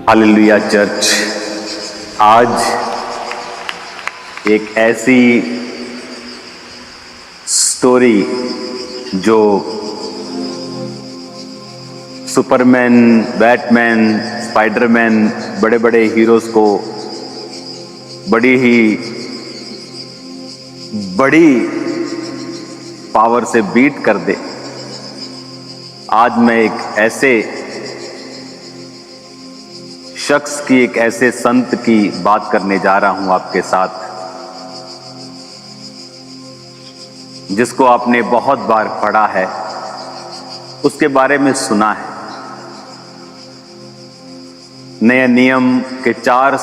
Hallelujah church, आज एक ऐसी स्टोरी जो सुपरमैन, बैटमैन, स्पाइडरमैन, बड़े बड़े हीरोज को बड़ी ही बड़ी पावर से बीट कर दे। आज मैं एक ऐसे शख्स की, एक ऐसे संत की बात करने जा रहा हूं आपके साथ, जिसको आपने बहुत बार पढ़ा है, उसके बारे में सुना है। नए नियम के 4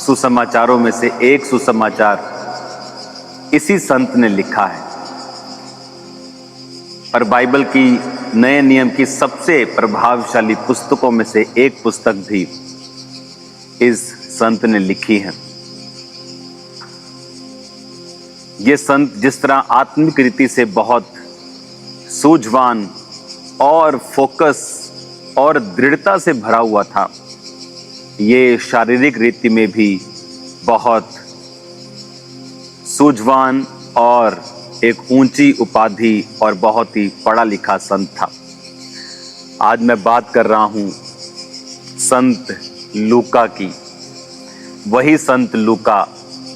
सुसमाचारों में से एक सुसमाचार इसी संत ने लिखा है, और बाइबल की नए नियम की सबसे प्रभावशाली पुस्तकों में से एक पुस्तक भी इस संत ने लिखी है। ये संत जिस तरह आत्मिक रीति से बहुत सूझवान और फोकस और दृढ़ता से भरा हुआ था, ये शारीरिक रीति में भी बहुत सूझवान और एक ऊंची उपाधि और बहुत ही पढ़ा लिखा संत था। आज मैं बात कर रहा हूं संत लूका की। वही संत लूका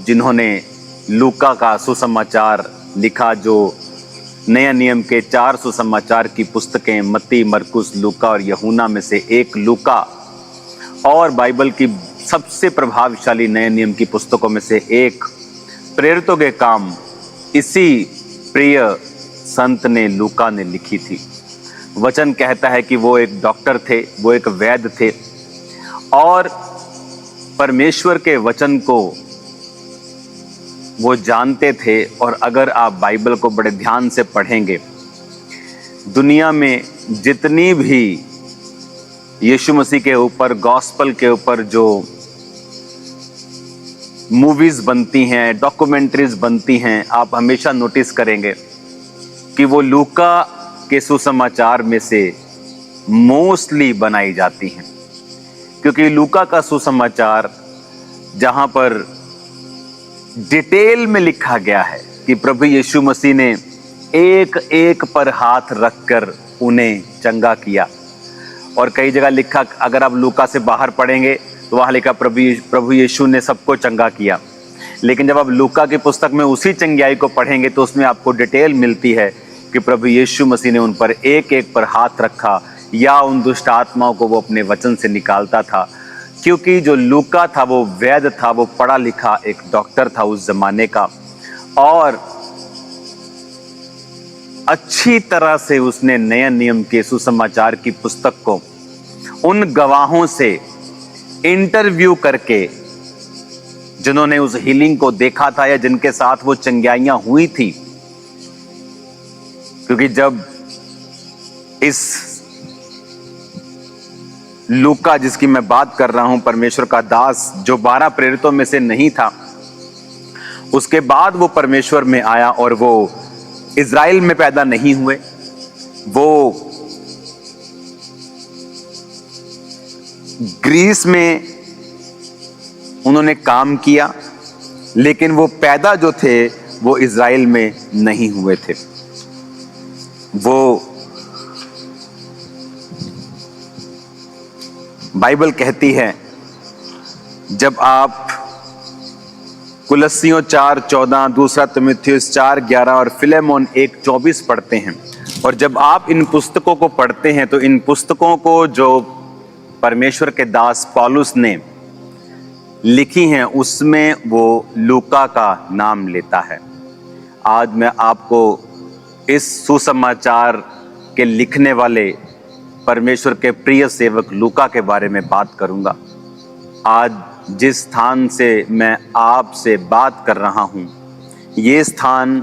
जिन्होंने लूका का सुसमाचार लिखा, जो नया नियम के 4 सुसमाचार की पुस्तकें मत्ती, मरकुस, लूका और यूहन्ना में से एक लूका, और बाइबल की सबसे प्रभावशाली नए नियम की पुस्तकों में से एक प्रेरितों के काम इसी प्रिय संत ने, लूका ने लिखी थी। वचन कहता है कि वो एक डॉक्टर थे, वो एक वैद्य थे, और परमेश्वर के वचन को वो जानते थे। और अगर आप बाइबल को बड़े ध्यान से पढ़ेंगे, दुनिया में जितनी भी यीशु मसीह के ऊपर, गॉस्पल के ऊपर जो मूवीज बनती हैं, डॉक्यूमेंट्रीज बनती हैं, आप हमेशा नोटिस करेंगे कि वो लूका के सुसमाचार में से मोस्टली बनाई जाती हैं, क्योंकि लूका का सुसमाचार जहां पर डिटेल में लिखा गया है कि प्रभु यीशु मसीह ने एक एक पर हाथ रखकर उन्हें चंगा किया। और कई जगह लिखा, अगर आप लूका से बाहर पढ़ेंगे तो वहां लिखा प्रभु यीशु ने सबको चंगा किया। लेकिन जब आप लूका की पुस्तक में उसी चंगाई को पढ़ेंगे तो उसमें आपको डिटेल मिलती है कि प्रभु यीशु मसीह ने उन पर एक एक पर हाथ रखा, या उन दुष्ट आत्माओं को वो अपने वचन से निकालता था। क्योंकि जो लूका था वो वैद्य था, वो पढ़ा लिखा एक डॉक्टर था उस जमाने का, और अच्छी तरह से उसने नए नियम के सुसमाचार की पुस्तक को उन गवाहों से इंटरव्यू करके, जिन्होंने उस हीलिंग को देखा था या जिनके साथ वो चंगाइयां हुई थी। क्योंकि जब इस लूका जिसकी मैं बात कर रहा हूं, परमेश्वर का दास, जो 12 प्रेरितों में से नहीं था, उसके बाद वो परमेश्वर में आया, और वो इज़राइल में पैदा नहीं हुए, वो ग्रीस में उन्होंने काम किया, लेकिन वो पैदा जो थे वो इज़राइल में नहीं हुए थे। वो बाइबल कहती है, जब आप कुलस्सियों 4:14, दूसरा तीमुथियुस 4:11 और फिलेमोन 1:24 पढ़ते हैं, और जब आप इन पुस्तकों को पढ़ते हैं तो इन पुस्तकों को जो परमेश्वर के दास पौलुस ने लिखी हैं, उसमें वो लूका का नाम लेता है। आज मैं आपको इस सुसमाचार के लिखने वाले परमेश्वर के प्रिय सेवक लूका के बारे में बात करूंगा। आज जिस स्थान से मैं आपसे बात कर रहा हूं, ये स्थान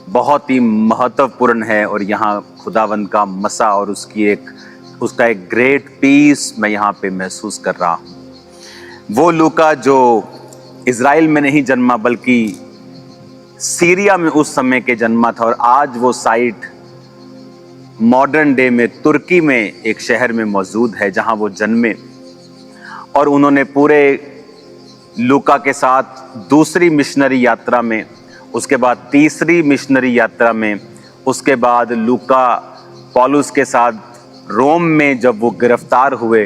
बहुत ही महत्वपूर्ण है, और यहाँ खुदावंद का मसा और उसका एक ग्रेट पीस मैं यहाँ पे महसूस कर रहा हूँ। वो लूका जो इज़राइल में नहीं जन्मा, बल्कि सीरिया में उस समय के जन्मा था, और आज वो साइट मॉडर्न डे में तुर्की में एक शहर में मौजूद है जहां वो जन्मे। और उन्होंने पूरे लूका के साथ दूसरी मिशनरी यात्रा में, उसके बाद तीसरी मिशनरी यात्रा में, उसके बाद लूका पौलुस के साथ रोम में जब वो गिरफ्तार हुए,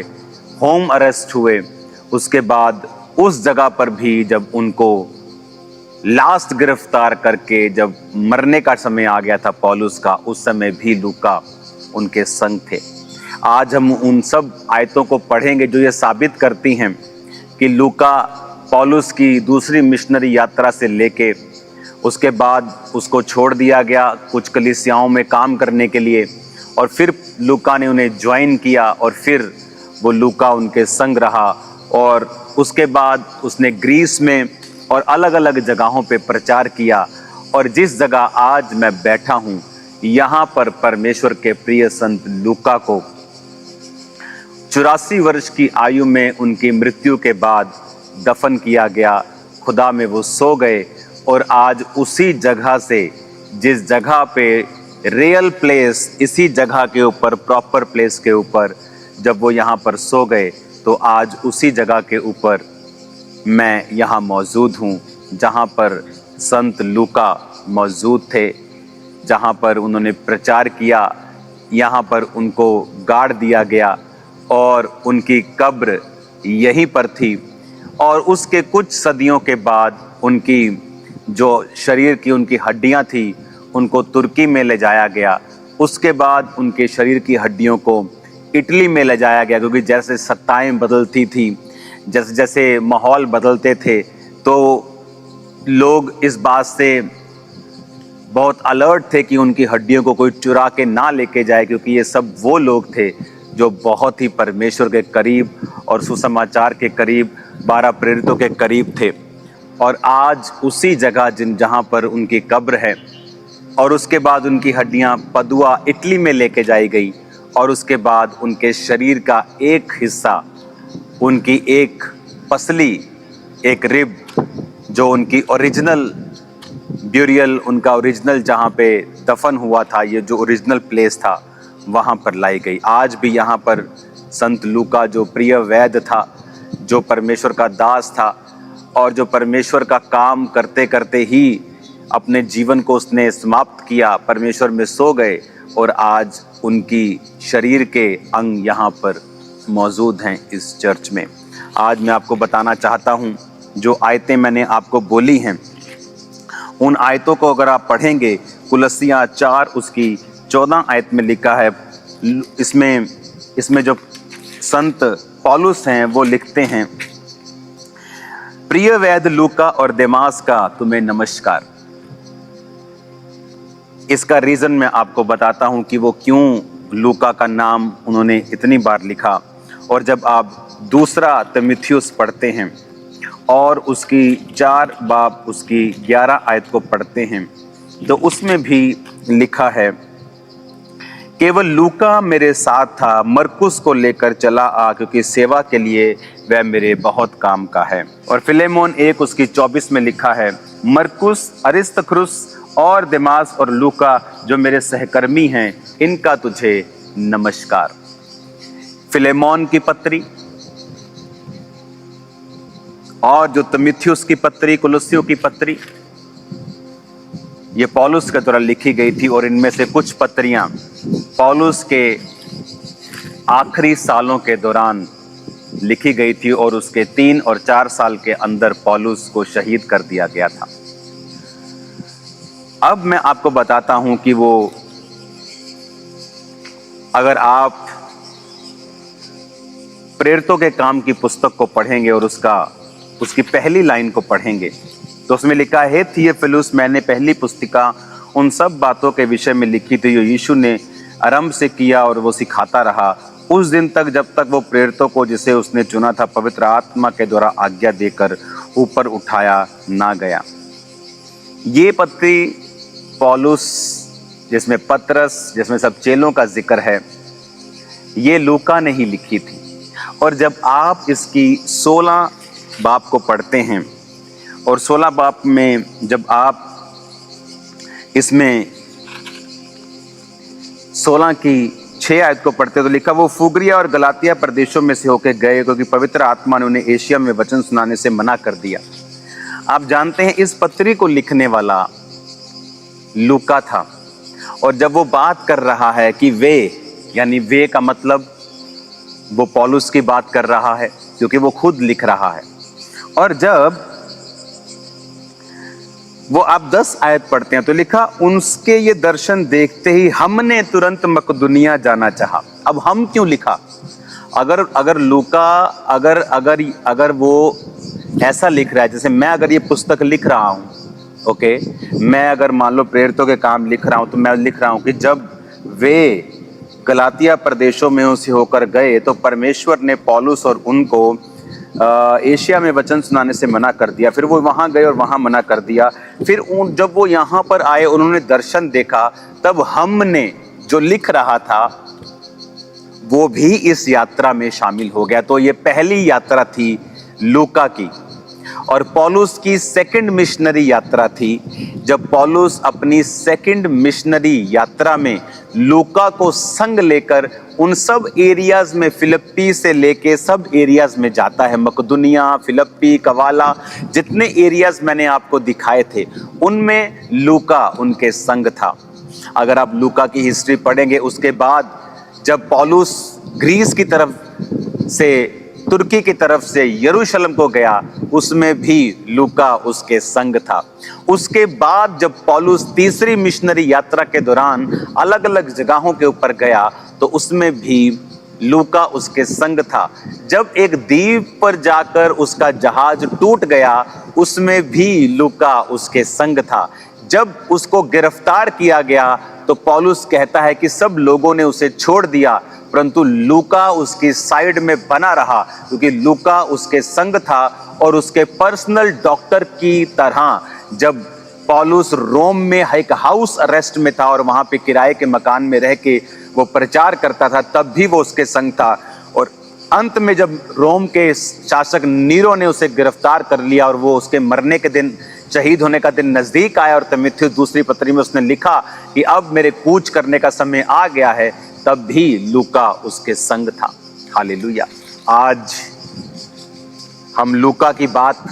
होम अरेस्ट हुए, उसके बाद उस जगह पर भी जब उनको लास्ट गिरफ्तार करके जब मरने का समय आ गया था पौलुस का, उस समय भी लूका उनके संग थे। आज हम उन सब आयतों को पढ़ेंगे जो ये साबित करती हैं कि लूका पौलुस की दूसरी मिशनरी यात्रा से लेके उसके बाद उसको छोड़ दिया गया कुछ कलीसियाओं में काम करने के लिए, और फिर लूका ने उन्हें ज्वाइन किया और फिर वो लूका उनके संग रहा, और उसके बाद उसने ग्रीस में और अलग अलग जगहों पे प्रचार किया। और जिस जगह आज मैं बैठा हूँ, यहाँ पर परमेश्वर के प्रिय संत लूका को 84 वर्ष की आयु में उनकी मृत्यु के बाद दफन किया गया। खुदा में वो सो गए, और आज उसी जगह से, जिस जगह पे रियल प्लेस, इसी जगह के ऊपर, प्रॉपर प्लेस के ऊपर जब वो यहाँ पर सो गए, तो आज उसी जगह के ऊपर मैं यहाँ मौजूद हूँ जहाँ पर संत लूका मौजूद थे, जहाँ पर उन्होंने प्रचार किया। यहाँ पर उनको गाड़ दिया गया और उनकी कब्र यहीं पर थी। और उसके कुछ सदियों के बाद उनकी जो शरीर की उनकी हड्डियाँ थी, उनको तुर्की में ले जाया गया। उसके बाद उनके शरीर की हड्डियों को इटली में ले जाया गया, क्योंकि जैसे सत्ताएँ बदलती थी, जैसे जैसे माहौल बदलते थे, तो लोग इस बात से बहुत अलर्ट थे कि उनकी हड्डियों को कोई चुरा के ना लेके जाए, क्योंकि ये सब वो लोग थे जो बहुत ही परमेश्वर के करीब और सुसमाचार के करीब, 12 प्रेरितों के करीब थे। और आज उसी जगह जहाँ पर उनकी कब्र है, और उसके बाद उनकी हड्डियाँ पदुआ इटली में लेके जाई गई, और उसके बाद उनके शरीर का एक हिस्सा, उनकी एक पसली, एक रिब, जो उनकी ओरिजिनल ब्यूरियल, उनका ओरिजिनल जहाँ पे दफन हुआ था, ये जो ओरिजिनल प्लेस था, वहाँ पर लाई गई। आज भी यहाँ पर संत लूका जो प्रिय वैद्य था, जो परमेश्वर का दास था, और जो परमेश्वर का काम करते करते ही अपने जीवन को उसने समाप्त किया, परमेश्वर में सो गए, और आज उनकी शरीर के अंग यहाँ पर मौजूद हैं इस चर्च में। आज मैं आपको बताना चाहता हूँ, जो आयतें मैंने आपको बोली हैं, उन आयतों को अगर आप पढ़ेंगे, कुलस्सियाँ 4 उसकी 14 आयत में लिखा है, इसमें जो संत पौलुस हैं वो लिखते हैं, प्रिय वैद्य लूका और देमास का तुम्हें नमस्कार। इसका रीज़न मैं आपको बताता हूँ कि वो क्यों लूका का नाम उन्होंने इतनी बार लिखा। और जब आप दूसरा तीमुथियुस पढ़ते हैं और उसकी 4 बाब उसकी 11 आयत को पढ़ते हैं, तो उसमें भी लिखा है, केवल लूका मेरे साथ था, मरकुस को लेकर चला आ, क्योंकि सेवा के लिए वह मेरे बहुत काम का है। और फिलेमोन 1 उसकी 24 में लिखा है, मरकुस, अरिस्तर्खुस और देमास और लूका जो मेरे सहकर्मी हैं, इनका तुझे नमस्कार। फिलेमोन की पत्री और जो तीमुथियुस की पत्री, कुलुस्सियों की पत्री, ये पौलुस के द्वारा लिखी गई थी। और इनमें से कुछ पत्रियां पौलुस के आखिरी सालों के दौरान लिखी गई थी, और उसके 3 और 4 साल के अंदर पौलुस को शहीद कर दिया गया था। अब मैं आपको बताता हूं कि वो, अगर आप प्रेरितों के काम की पुस्तक को पढ़ेंगे और उसकी पहली लाइन को पढ़ेंगे, तो उसमें लिखा है, थियोफिलुस, मैंने पहली पुस्तिका उन सब बातों के विषय में लिखी थी जो यीशु ने आरंभ से किया और वो सिखाता रहा, उस दिन तक जब तक वो प्रेरितों को जिसे उसने चुना था पवित्र आत्मा के द्वारा आज्ञा देकर ऊपर उठाया ना गया। ये पत्री पौलुस, जिसमें पतरस, जिसमें सब चेलों का जिक्र है, ये लूका ने ही लिखी थी। और जब आप इसकी 16 बाब को पढ़ते हैं, और 16 बाब में जब आप इसमें 16 की 6 आयत को पढ़ते तो लिखा, वो फुग्रिया और गलातिया प्रदेशों में से होकर गए क्योंकि पवित्र आत्मा ने उन्हें एशिया में वचन सुनाने से मना कर दिया। आप जानते हैं इस पत्री को लिखने वाला लूका था, और जब वो बात कर रहा है कि वे, यानी वे का मतलब वो पौलुस की बात कर रहा है क्योंकि वो खुद लिख रहा है। और जब वो आप 10 आयत पढ़ते हैं तो लिखा, उनके ये दर्शन देखते ही हमने तुरंत मकदुनिया जाना चाहा। अब हम क्यों लिखा? अगर लूका अगर वो ऐसा लिख रहा है, जैसे मैं अगर ये पुस्तक लिख रहा हूं, ओके, मैं अगर मान लो प्रेरितों के काम लिख रहा हूं, तो मैं लिख रहा हूं कि जब वे गलातिया प्रदेशों में से होकर गए तो परमेश्वर ने पौलुस और उनको एशिया में वचन सुनाने से मना कर दिया। फिर वो वहां गए और वहां मना कर दिया। फिर जब वो यहाँ पर आए, उन्होंने दर्शन देखा, तब हमने जो लिख रहा था वो भी इस यात्रा में शामिल हो गया। तो ये पहली यात्रा थी लूका की, और पौलुस की सेकंड मिशनरी यात्रा थी। जब पौलुस अपनी सेकंड मिशनरी यात्रा में लूका को संग लेकर उन सब एरियाज में, फिलिप्पी से लेके सब एरियाज में जाता है, मकदुनिया, फिलिप्पी, कवाला, जितने एरियाज मैंने आपको दिखाए थे उनमें लूका उनके संग था। अगर आप लूका की हिस्ट्री पढ़ेंगे, उसके बाद जब पौलुस ग्रीस की तरफ से, तुर्की की तरफ से यरूशलेम को गया, उसमें भी लूका उसके संग था। उसके बाद जब पौलुस तीसरी मिशनरी यात्रा के दौरान अलग अलग जगहों के ऊपर गया, तो उसमें भी लूका उसके संग था। जब एक द्वीप पर जाकर उसका जहाज टूट गया, उसमें भी लूका उसके संग था। जब उसको गिरफ्तार किया गया तो पौलुस कहता है कि सब लोगों ने उसे छोड़ दिया, परंतु लूका उसकी साइड में बना रहा, क्योंकि लूका उसके संग था और उसके पर्सनल डॉक्टर की तरह। जब पौलुस रोम में एक हाउस अरेस्ट में था और वहां पे किराए के मकान में रह के वो प्रचार करता था, तब भी वो उसके संग था। और अंत में जब रोम के शासक नीरो ने उसे गिरफ्तार कर लिया और वो उसके मरने के दिन, शहीद होने का दिन नजदीक आया, और तीमुथियुस दूसरी पत्री में उसने लिखा कि अब मेरे कूच करने का समय आ गया है, तब भी लूका उसके संग था। हालेलुया। आज हम लूका की बात,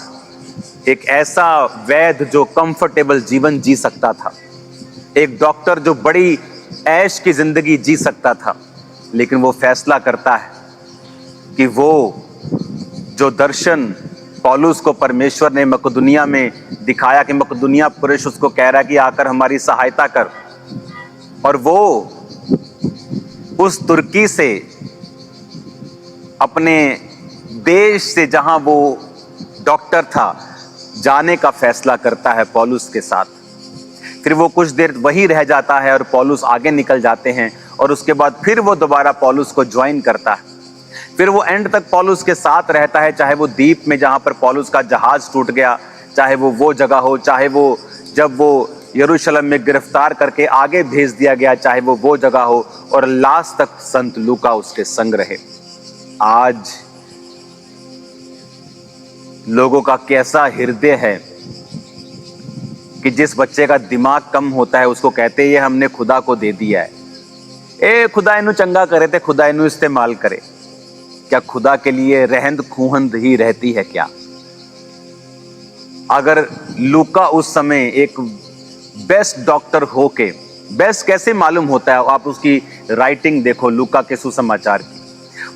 एक ऐसा वैद्य जो कंफर्टेबल जीवन जी सकता था, एक डॉक्टर जो बड़ी ऐश की जिंदगी जी सकता था, लेकिन वो फैसला करता है कि वो जो दर्शन पौलुस को परमेश्वर ने मकदुनिया में दिखाया, कि मकदुनिया पुरुष उसको कह रहा है कि आकर हमारी सहायता कर, और वो उस तुर्की से, अपने देश से जहां वो डॉक्टर था, जाने का फैसला करता है पौलुस के साथ। फिर वो कुछ देर वहीं रह जाता है और पौलुस आगे निकल जाते हैं, और उसके बाद फिर वो दोबारा पौलुस को ज्वाइन करता है। फिर वो एंड तक पौलुस के साथ रहता है, चाहे वो द्वीप में जहां पर पौलुस का जहाज टूट गया, चाहे वो जगह हो, चाहे वो जब वो यरूशलेम में गिरफ्तार करके आगे भेज दिया गया, चाहे वो जगह हो, और लास्ट तक संत लूका उसके संग रहे। आज लोगों का कैसा हृदय है कि जिस बच्चे का दिमाग कम होता है उसको कहते ये हमने खुदा को दे दिया है, ए खुदा इन्हू चंगा करे थे, खुदा इन्हू इस्तेमाल करे। क्या खुदा के लिए रहंद खूहंद ही रहती है क्या? अगर लूका उस समय एक बेस्ट डॉक्टर होके, बेस्ट कैसे मालूम होता है, आप उसकी राइटिंग देखो लूका के सुसमाचार की,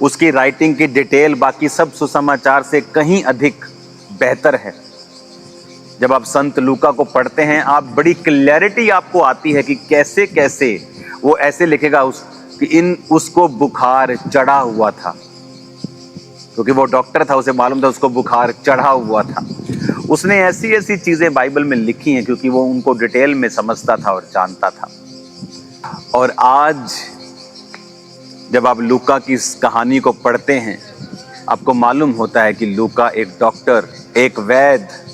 उसकी राइटिंग की डिटेल बाकी सब सुसमाचार से कहीं अधिक बेहतर है। जब आप संत लूका को पढ़ते हैं, आप बड़ी क्लैरिटी आपको आती है कि कैसे कैसे वो ऐसे लिखेगा कि उसको बुखार चढ़ा हुआ था, क्योंकि वो डॉक्टर था, उसे मालूम था उसको बुखार चढ़ा हुआ था। उसने ऐसी ऐसी चीजें बाइबल में लिखी हैं क्योंकि वो उनको डिटेल में समझता था और जानता था। और आज जब आप लूका की इस कहानी को पढ़ते हैं, आपको मालूम होता है कि लूका एक डॉक्टर, एक वैद्य,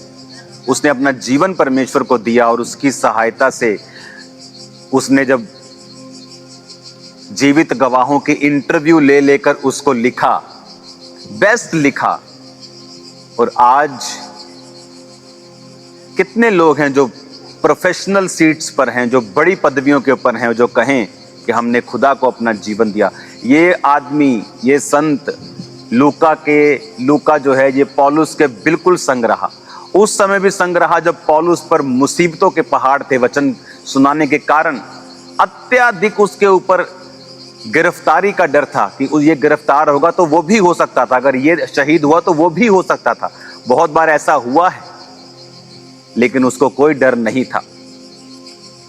उसने अपना जीवन परमेश्वर को दिया, और उसकी सहायता से उसने जब जीवित गवाहों के इंटरव्यू ले लेकर उसको लिखा, बेस्ट लिखा। और आज कितने लोग हैं जो प्रोफेशनल सीट्स पर हैं, जो बड़ी पदवियों के ऊपर हैं, जो कहें कि हमने खुदा को अपना जीवन दिया। ये आदमी, ये संत लूका जो है, ये पौलुस के बिल्कुल संग रहा। उस समय भी संग रहा जब पौलुस पर मुसीबतों के पहाड़ थे वचन सुनाने के कारण। अत्यधिक उसके ऊपर गिरफ्तारी का डर था कि ये गिरफ्तार होगा तो वो भी हो सकता था, अगर ये शहीद हुआ तो वो भी हो सकता था। बहुत बार ऐसा हुआ है, लेकिन उसको कोई डर नहीं था।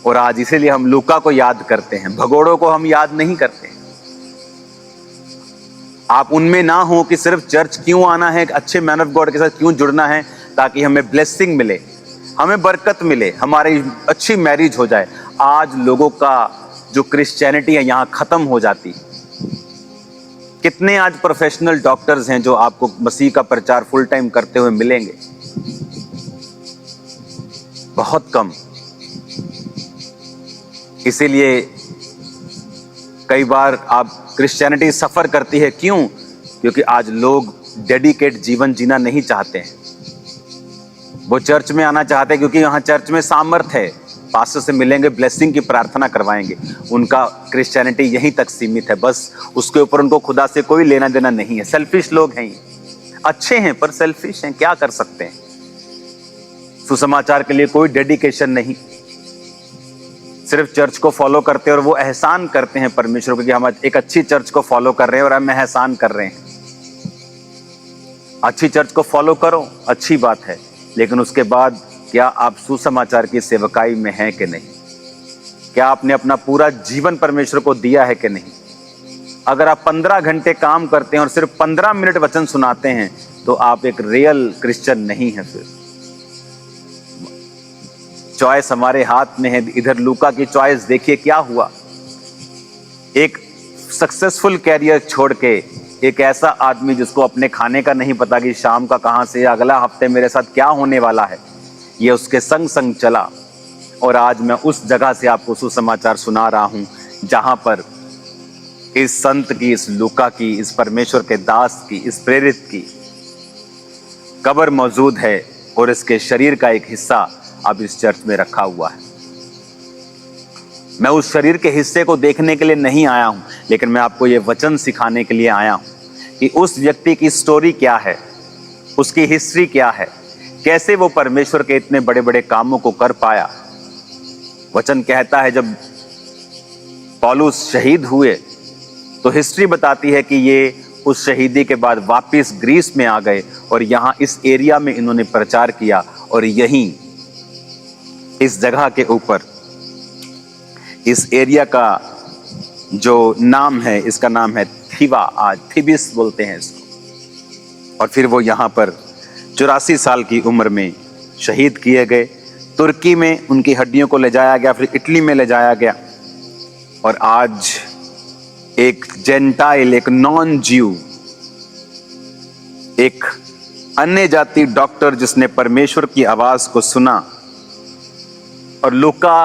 और आज इसीलिए हम लूका को याद करते हैं, भगोड़ों को हम याद नहीं करते। आप उनमें ना हो कि सिर्फ चर्च क्यों आना है, अच्छे मैन ऑफ गॉड के साथ क्यों जुड़ना है, ताकि हमें ब्लेसिंग मिले, हमें बरकत मिले, हमारी अच्छी मैरिज हो जाए। आज लोगों का जो क्रिश्चियनिटी है यहाँ खत्म हो जाती। कितने आज प्रोफेशनल डॉक्टर्स हैं जो आपको मसीह का प्रचार फुल टाइम करते हुए मिलेंगे? बहुत कम। इसीलिए कई बार आप क्रिश्चियनिटी सफर करती है। क्यों? क्योंकि आज लोग डेडिकेट जीवन जीना नहीं चाहते हैं। वो चर्च में आना चाहते हैं क्योंकि यहाँ चर्च में सामर्थ है, पास्टर से मिलेंगे, ब्लेसिंग की प्रार्थना करवाएंगे। उनका क्रिश्चियनिटी यहीं तक सीमित है, बस उसके ऊपर उनको खुदा से कोई लेना देना नहीं है। सेल्फिश लोग हैं, अच्छे हैं पर सेल्फिश हैं, क्या कर सकते हैं। सुसमाचार के लिए कोई डेडिकेशन नहीं, सिर्फ चर्च को फॉलो करते हैं और वो एहसान करते हैं परमेश्वर को कि हम एक अच्छी चर्च को फॉलो कर रहे हैं और हम एहसान कर रहे हैं। अच्छी चर्च को फॉलो करो, अच्छी बात है, लेकिन उसके बाद क्या आप सुसमाचार की सेवकाई में हैं कि नहीं? क्या आपने अपना पूरा जीवन परमेश्वर को दिया है कि नहीं? अगर आप 15 घंटे काम करते हैं और सिर्फ 15 मिनट वचन सुनाते हैं तो आप एक रियल क्रिश्चियन नहीं है। फिर चॉइस हमारे हाथ में है। इधर लूका की चॉइस देखिए क्या हुआ। एक सक्सेसफुल कैरियर छोड़ के एक ऐसा आदमी जिसको अपने खाने का नहीं पता कि शाम का कहां से, अगला हफ्ते मेरे साथ क्या होने वाला है, ये उसके संग संग चला। और आज मैं उस जगह से आपको सुसमाचार सुना रहा हूं जहां पर इस संत की, इस लूका की, इस परमेश्वर के दास की, इस प्रेरित की कब्र मौजूद है और इसके शरीर का एक हिस्सा अब इस चर्च में रखा हुआ है। मैं उस शरीर के हिस्से को देखने के लिए नहीं आया हूं, लेकिन मैं आपको यह वचन सिखाने के लिए आया हूं कि उस व्यक्ति की स्टोरी क्या है, उसकी हिस्ट्री क्या है, कैसे वो परमेश्वर के इतने बड़े बड़े कामों को कर पाया। वचन कहता है जब पौलुस शहीद हुए तो हिस्ट्री बताती है कि ये उस शहीदी के बाद वापस ग्रीस में आ गए और यहाँ इस एरिया में इन्होंने प्रचार किया। और यहीं इस जगह के ऊपर, इस एरिया का जो नाम है, इसका नाम है थीवा, आज थिबिस बोलते हैं इसको। और फिर वो यहाँ पर 84 साल की उम्र में शहीद किए गए। तुर्की में उनकी हड्डियों को ले जाया गया, फिर इटली में ले जाया गया। और आज एक जेंटाइल, एक नॉन ज्यू, एक अन्य जाति डॉक्टर जिसने परमेश्वर की आवाज को सुना, और लूका,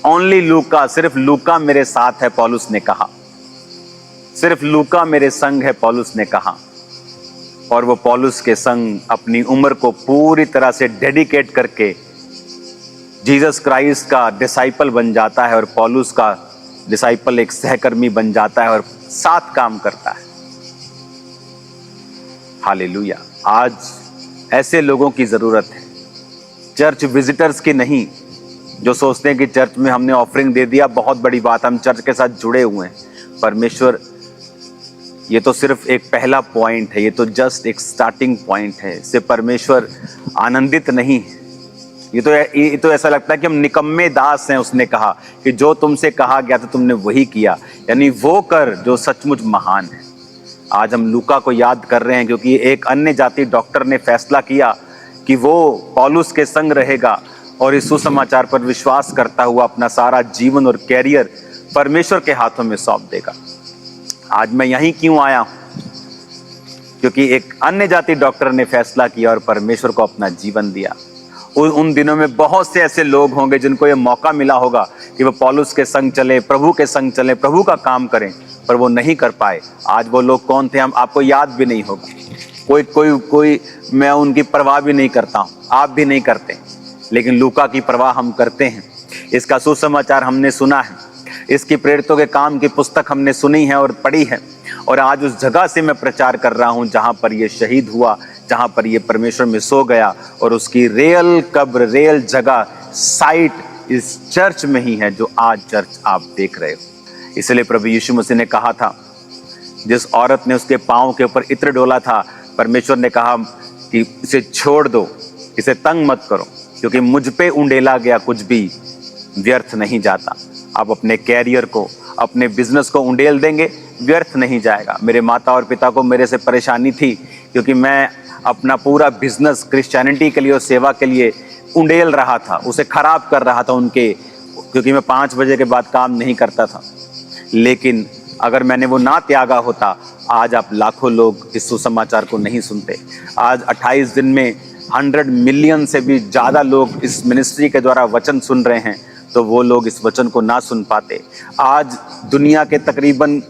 ओनली लूका, सिर्फ लूका मेरे साथ है, पौलुस ने कहा, सिर्फ लूका मेरे संग है, पौलुस ने कहा। और वो पौलुस के संग अपनी उम्र को पूरी तरह से डेडिकेट करके जीसस क्राइस्ट का डिसाइपल बन जाता है। और पौलुस का डिसाइपल एक सहकर्मी बन जाता है और साथ काम करता है। हालेलुया। आज ऐसे लोगों की जरूरत है, चर्च विजिटर्स की नहीं, जो सोचते हैं कि चर्च में हमने ऑफरिंग दे दिया, बहुत बड़ी बात, हम चर्च के साथ जुड़े हुए हैं। परमेश्वर, ये तो सिर्फ एक पहला पॉइंट है, ये तो जस्ट एक स्टार्टिंग पॉइंट है। इससे परमेश्वर आनंदित नहीं है। ये तो ऐसा लगता है कि हम निकम्मे दास हैं। उसने कहा कि जो तुमसे कहा गया था तुमने वही किया, यानी वो कर जो सचमुच महान है। आज हम लूका को याद कर रहे हैं क्योंकि एक अन्य जाति डॉक्टर ने फैसला किया कि वो पौलुस के संग रहेगा और इस सुसमाचार पर विश्वास करता हुआ अपना सारा जीवन और कैरियर परमेश्वर के हाथों में सौंप देगा। आज मैं यहीं क्यों आया हूं? क्योंकि एक अन्य जाति डॉक्टर ने फैसला किया और परमेश्वर को अपना जीवन दिया। उन दिनों में बहुत से ऐसे लोग होंगे जिनको ये मौका मिला होगा कि वो पौलुस के संग चले, प्रभु के संग चले, प्रभु का काम करें, पर वो नहीं कर पाए। आज वो लोग कौन थे हम आपको याद भी नहीं होगा। कोई मैं उनकी परवाह भी नहीं करता हूं, आप भी नहीं करते, लेकिन लूका की परवाह हम करते हैं। इसका सुसमाचार हमने सुना है। इसकी प्रेरितों के काम की पुस्तक हमने सुनी है और पढ़ी है, और आज उस जगह से मैं प्रचार कर रहा हूं जहां पर ये शहीद हुआ, जहां पर ये परमेश्वर में सो गया, और उसकी रियल कब्र, रियल जगह, साइट इस चर्च में ही है जो आज चर्च आप देख रहे हो। इसलिए प्रभु यीशु मसीह ने कहा था, जिस औरत ने उसके पांव के ऊपर इत्र डोला था, परमेश्वर ने कहा कि इसे छोड़ दो, इसे तंग मत करो, क्योंकि मुझ पे उंडेला गया कुछ भी व्यर्थ नहीं जाता। आप अपने कैरियर को, अपने बिजनेस को उंडेल देंगे, व्यर्थ नहीं जाएगा। मेरे माता और पिता को मेरे से परेशानी थी, क्योंकि मैं अपना पूरा बिजनेस क्रिश्चियनिटी के लिए और सेवा के लिए उंडेल रहा था, उसे खराब कर रहा था उनके, क्योंकि मैं 5 बजे के बाद काम नहीं करता था। लेकिन अगर मैंने वो ना त्यागा होता, आज आप लाखों लोग इस सुसमाचार को नहीं सुनते। आज 28 दिन में 100 मिलियन से भी ज़्यादा लोग इस मिनिस्ट्री के द्वारा वचन सुन रहे हैं, तो वो लोग इस वचन को ना सुन पाते। आज दुनिया के तकरीबन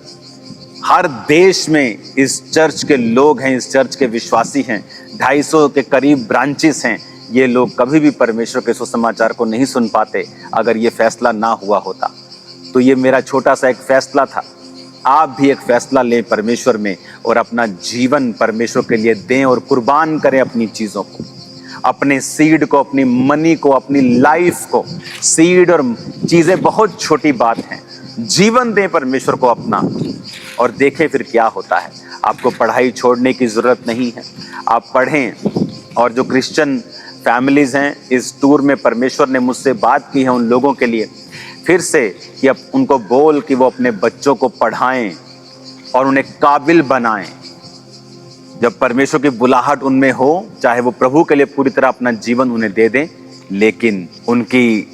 हर देश में इस चर्च के लोग हैं, इस चर्च के विश्वासी हैं, 250 के करीब ब्रांचेस हैं। ये लोग कभी भी परमेश्वर के सुसमाचार को नहीं सुन पाते अगर ये फैसला ना हुआ होता। तो ये मेरा छोटा सा एक फैसला था। आप भी एक फैसला लें परमेश्वर में और अपना जीवन परमेश्वर के लिए दें और कुर्बान करें अपनी चीज़ों को, अपने सीड को, अपनी मनी को, अपनी लाइफ को। सीड और चीज़ें बहुत छोटी बात हैं। जीवन दें परमेश्वर को अपना और देखें फिर क्या होता है। आपको पढ़ाई छोड़ने की ज़रूरत नहीं है, आप पढ़ें। और जो क्रिश्चियन फैमिलीज़ हैं, इस टूर में परमेश्वर ने मुझसे बात की है उन लोगों के लिए फिर से कि अब उनको बोल कि वो अपने बच्चों को पढ़ाएं और उन्हें काबिल बनाएं। जब परमेश्वर की बुलाहट उनमें हो, चाहे वो प्रभु के लिए पूरी तरह अपना जीवन उन्हें दे दें, लेकिन उनकी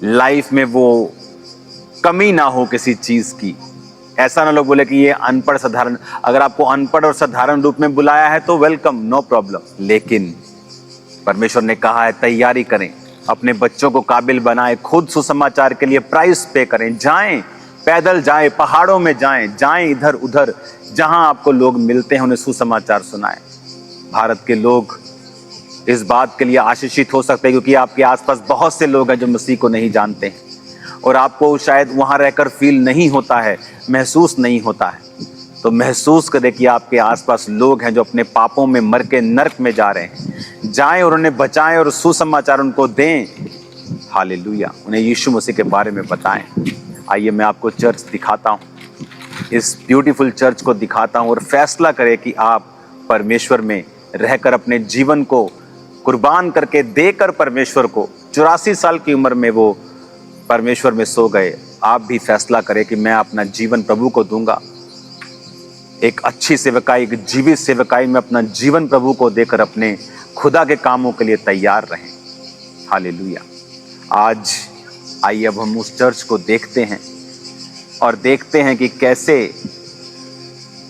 लाइफ में वो कमी ना हो किसी चीज़ की। ऐसा ना लोग बोले कि ये अनपढ़ साधारण। अगर आपको अनपढ़ और साधारण रूप में बुलाया है तो वेलकम, नो प्रॉब्लम। लेकिन परमेश्वर ने कहा है तैयारी करें, अपने बच्चों को काबिल बनाएं, खुद सुसमाचार के लिए प्राइस पे करें, जाएं, पैदल जाएं, पहाड़ों में जाएं, जाएं इधर उधर जहां आपको लोग मिलते हैं, उन्हें सुसमाचार सुनाएं। भारत के लोग इस बात के लिए आशीषित हो सकते हैं क्योंकि आपके आसपास बहुत से लोग हैं जो मसीह को नहीं जानते हैं, और आपको शायद वहां रहकर फील नहीं होता है, महसूस नहीं होता है। तो महसूस करें कि आपके आसपास लोग हैं जो अपने पापों में मर के नर्क में जा रहे हैं। जाएं और उन्हें बचाएं और सुसमाचार उनको दें। हालेलुया। उन्हें यीशु मसीह के बारे में बताएं। आइए मैं आपको चर्च दिखाता हूँ, इस ब्यूटीफुल चर्च को दिखाता हूँ, और फैसला करें कि आप परमेश्वर में रहकर अपने जीवन को कुर्बान करके देकर परमेश्वर को, 84 साल की उम्र में वो परमेश्वर में सो गए। आप भी फैसला करें कि मैं अपना जीवन प्रभु को दूंगा। एक अच्छी सेवकाई, एक जीवित सेवकाई में अपना जीवन प्रभु को देकर अपने खुदा के कामों के लिए तैयार रहें। हालेलुया। आज आइए अब हम उस चर्च को देखते हैं और देखते हैं कि कैसे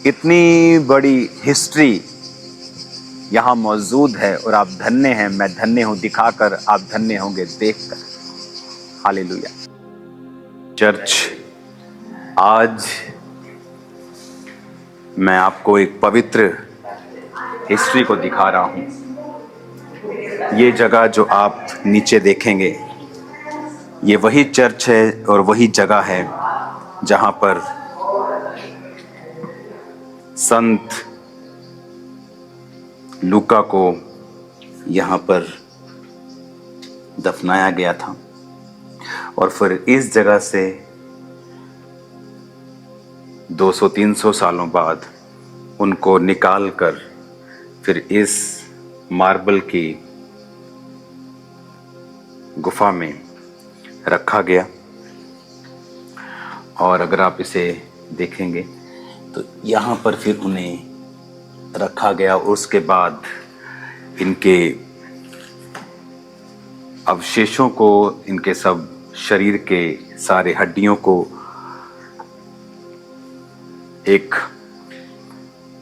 इतनी बड़ी हिस्ट्री यहाँ मौजूद है, और आप धन्य हैं, मैं धन्य हूँ दिखाकर, आप धन्य होंगे देखकर। हालेलुया। चर्च, आज मैं आपको एक पवित्र हिस्ट्री को दिखा रहा हूँ। ये जगह जो आप नीचे देखेंगे, ये वही चर्च है और वही जगह है जहाँ पर संत लूका को यहाँ पर दफनाया गया था, और फिर इस जगह से 200-300 सालों बाद उनको निकाल कर फिर इस मार्बल की गुफा में रखा गया। और अगर आप इसे देखेंगे तो यहाँ पर फिर उन्हें रखा गया, और उसके बाद इनके अवशेषों को, इनके सब शरीर के सारे हड्डियों को एक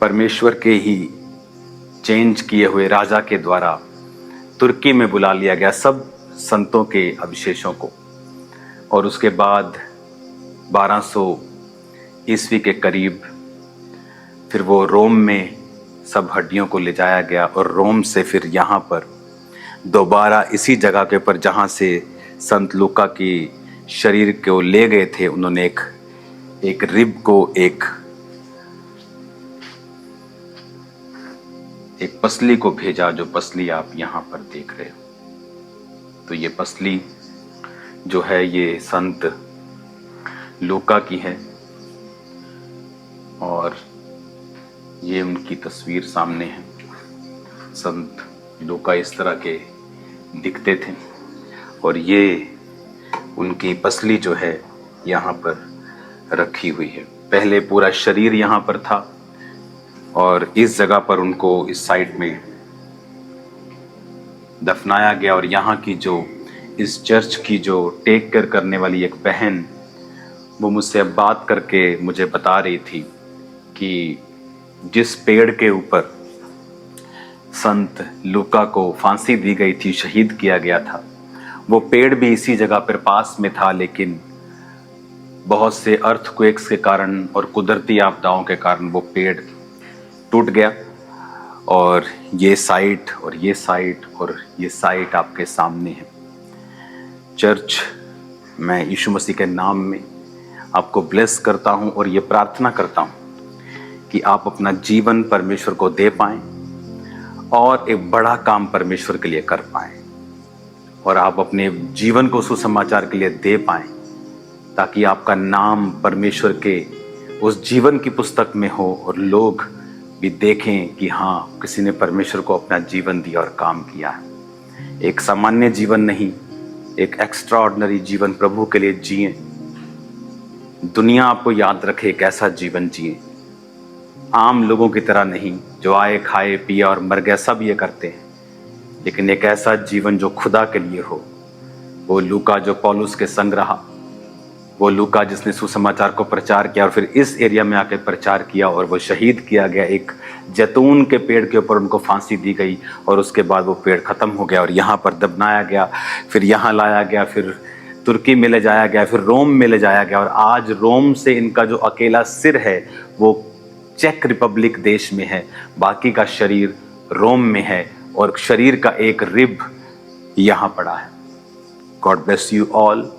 परमेश्वर के ही चेंज किए हुए राजा के द्वारा तुर्की में बुला लिया गया, सब संतों के अवशेषों को। और उसके बाद 1200 ईस्वी के करीब फिर वो रोम में सब हड्डियों को ले जाया गया, और रोम से फिर यहाँ पर दोबारा इसी जगह के ऊपर जहाँ से संत लूका की शरीर को ले गए थे, उन्होंने एक रिब को एक पसली को भेजा, जो पसली आप यहां पर देख रहे हो। तो ये पसली जो है ये संत लूका की है और ये उनकी तस्वीर सामने है। संत लूका इस तरह के दिखते थे और ये उनकी पसली जो है यहाँ पर रखी हुई है। पहले पूरा शरीर यहाँ पर था और इस जगह पर उनको इस साइड में दफनाया गया। और यहाँ की जो इस चर्च की जो टेक केयर करने वाली एक बहन, वो मुझसे बात करके मुझे बता रही थी कि जिस पेड़ के ऊपर संत लूका को फांसी दी गई थी, शहीद किया गया था, वो पेड़ भी इसी जगह पर पास में था, लेकिन बहुत से अर्थक्वेक्स के कारण और कुदरती आपदाओं के कारण वो पेड़ टूट गया। और ये साइट और ये साइट और ये साइट आपके सामने है। चर्च, मैं यीशु मसीह के नाम में आपको ब्लेस करता हूँ और ये प्रार्थना करता हूँ कि आप अपना जीवन परमेश्वर को दे पाएं और एक बड़ा काम परमेश्वर के लिए कर पाएं और आप अपने जीवन को सुसमाचार के लिए दे पाएं, ताकि आपका नाम परमेश्वर के उस जीवन की पुस्तक में हो और लोग भी देखें कि हाँ, किसी ने परमेश्वर को अपना जीवन दिया और काम किया है। एक सामान्य जीवन नहीं, एक एक्स्ट्रा ऑर्डिनरी जीवन प्रभु के लिए जिए। दुनिया आपको याद रखे एक ऐसा जीवन जिए, आम लोगों की तरह नहीं जो आए खाए पिए और मर गए, सब ये करते हैं, लेकिन एक ऐसा जीवन जो खुदा के लिए हो। वो लूका जो पौलुस के संग रहा, वो लूका जिसने सुसमाचार को प्रचार किया और फिर इस एरिया में आकर प्रचार किया और वो शहीद किया गया। एक जैतून के पेड़ के ऊपर उनको फांसी दी गई और उसके बाद वो पेड़ खत्म हो गया और यहाँ पर दफनाया गया, फिर यहाँ लाया गया, फिर तुर्की में ले जाया गया, फिर रोम में ले जाया गया और आज रोम से इनका जो अकेला सिर है वो चेक रिपब्लिक देश में है, बाकी का शरीर रोम में है और शरीर का एक रिब यहाँ पड़ा है। God bless you all.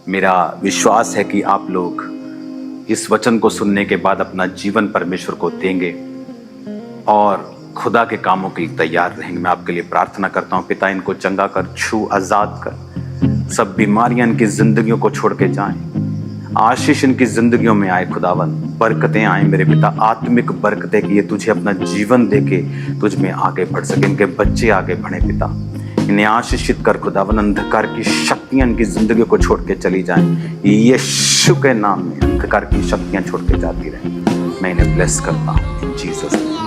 मेरा विश्वास है कि आप लोग इस वचन को सुनने के बाद अपना जीवन परमेश्वर को देंगे और खुदा के कामों के लिए तैयार रहेंगे। मैं आपके लिए प्रार्थना करता हूँ, पिता इनको चंगा कर, छू, आजाद कर, सब बीमारियां इनकी जिंदगियों को छोड़ के जाएं, आशीष इनकी जिंदगियों में आए खुदावन, बरकतें आए मेरे पिता, आत्मिक बरकतें कि ये तुझे अपना जीवन देके तुझ में आगे बढ़ सके, इनके बच्चे आगे बढ़े पिता, इन्हें आशीषित कर खुदावन। अंधकार की शक्तियां इनकी जिंदगी को छोड़ के चली जाएं, यीशु के नाम में अंधकार की शक्तियां छोड़ के जाती रहें। मैं इन्हें ब्लेस करता हूँ इन जीसस।